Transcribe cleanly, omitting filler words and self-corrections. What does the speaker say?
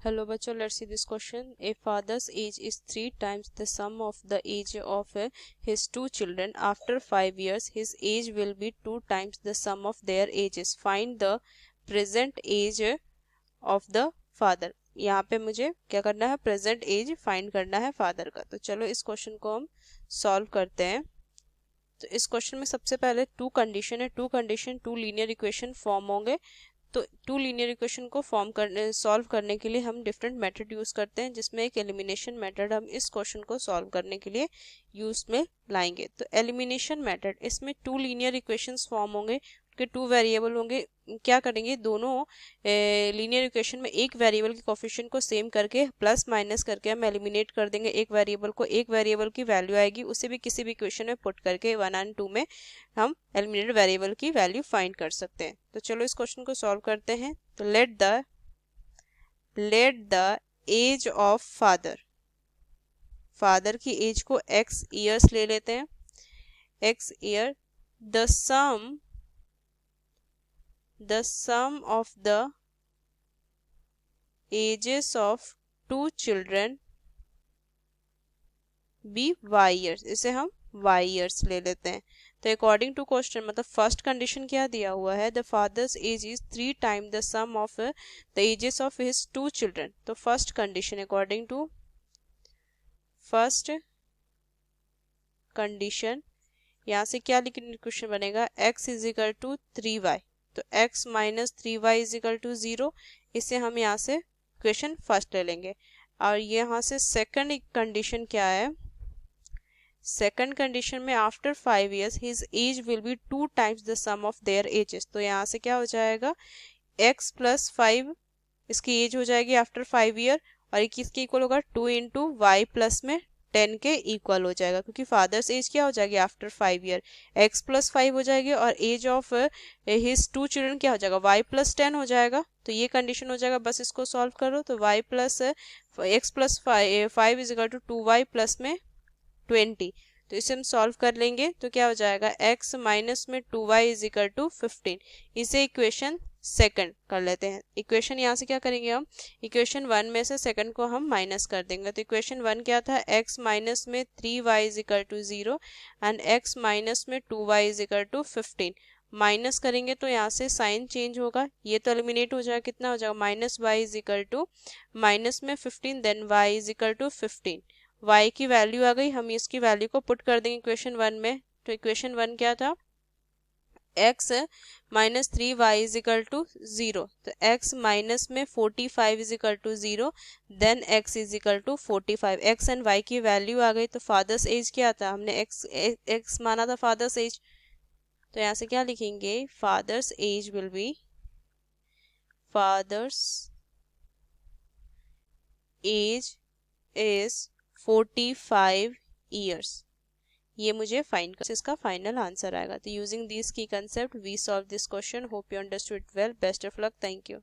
Hello बच्चों, let's see this question. A father's age is 3 times the sum of the age of his 2 children. After 5 years, his age will be 2 times the sum of their ages. Find the present age of the father. यहाँ पे मुझे क्या करना है, present as find करना है father का। तो चलो इस क्वेश्चन को हम सॉल्व करते हैं। तो इस क्वेश्चन में सबसे पहले टू कंडीशन है, two condition two linear equation form होंगे। तो टू लीनियर इक्वेशन को सॉल्व करने के लिए हम डिफरेंट मेथड यूज करते हैं, जिसमें एक एलिमिनेशन मेथड हम इस क्वेश्चन को सॉल्व करने के लिए यूज में लाएंगे। तो एलिमिनेशन मेथड, इसमें टू लीनियर इक्वेशंस फॉर्म होंगे, उनके टू वेरिएबल होंगे। क्या करेंगे, दोनों लीनियर इक्वेशन में एक वेरिएबल के कोफिशिएंट को सेम करके प्लस माइनस करके हम एलिमिनेट कर देंगे एक वेरिएबल को। एक वेरिएबल की वैल्यू आएगी, उसे भी किसी भी इक्वेशन में पुट करके 1 और 2 में हम एलिमिनेटेड वेरिएबल की वैल्यू फाइंड कर सकते हैं। तो चलो इस क्वेश्चन को सॉल्व करते हैं। तो let the age of father की एज को x ईयर्स ले लेते हैं, x ईयर। the sum of the ages of 2 children be y years, इसे हम y years ले लेते हैं। तो अकॉर्डिंग टू क्वेश्चन, मतलब फर्स्ट कंडीशन क्या दिया हुआ है, the father's age is 3 time the sum of the ages of his 2 children. तो first condition, according to first condition, यहाँ से क्या लिखने क्वेश्चन बनेगा, x is equal to 3y। तो x minus 3y is equal to 0, इसे हम यहाँ से क्वेश्चन फर्स्ट ले लेंगे। और यहाँ से सेकंड कंडीशन क्या है, सेकंड कंडीशन में after 5 years his age will be 2 times the sum of their ages. तो यहाँ से क्या हो जाएगा, x प्लस 5 इसकी एज हो जाएगी आफ्टर 5 year, और ये किसके इक्वल होगा, 2 इंटू वाई प्लस में 10 के इक्वल हो जाएगा, क्योंकि फादर्स एज क्या हो जाएगी आफ्टर 5 year, x प्लस 5 हो जाएगी, और एज ऑफ हिज 2 चिल्ड्रन क्या हो जाएगा, y प्लस 10 हो जाएगा। तो ये कंडीशन हो जाएगा, बस इसको सॉल्व करो। तो y plus x plus 5 is equal to 2y plus में 20। तो इसे हम सॉल्व कर लेंगे, तो क्या हो जाएगा, x माइनस में 2y इज इक्वल टू 15। इसे इक्वेशन सेकंड कर लेते हैं। इक्वेशन यहाँ से क्या करेंगे, हम इक्वेशन 1 में से सेकंड को हम माइनस कर देंगे। तो इक्वेशन 1 क्या था, x माइनस में 3y is equal to 0 and x minus में 2y is equal to 15। Minus करेंगे तो यहाँ से साइन चेंज होगा, ये तो एलिमिनेट हो जाएगा, कितना हो जाएगा, minus y is equal to minus में 15 then y is equal to 15। y की वैल्यू आ गई, हम इसकी वैल्यू को पुट कर देंगे इक्वेशन 1 में। तो इक्वेशन 1 क्या था, x minus 3y is equal to 0। तो x माइनस में 45 is equal to 0 then x is equal to 45। x and y की वैल्यू आ गई। तो फादर्स एज क्या था, हमने x माना था फादर्स एज, तो यहाँ से क्या लिखेंगे, father's age will B, fathers age is 45 years। ये मुझे फाइंड कर, इसका फाइनल आंसर आएगा। तो using this key concept we solve this question. Hope you understood well. Best of luck. Thank you.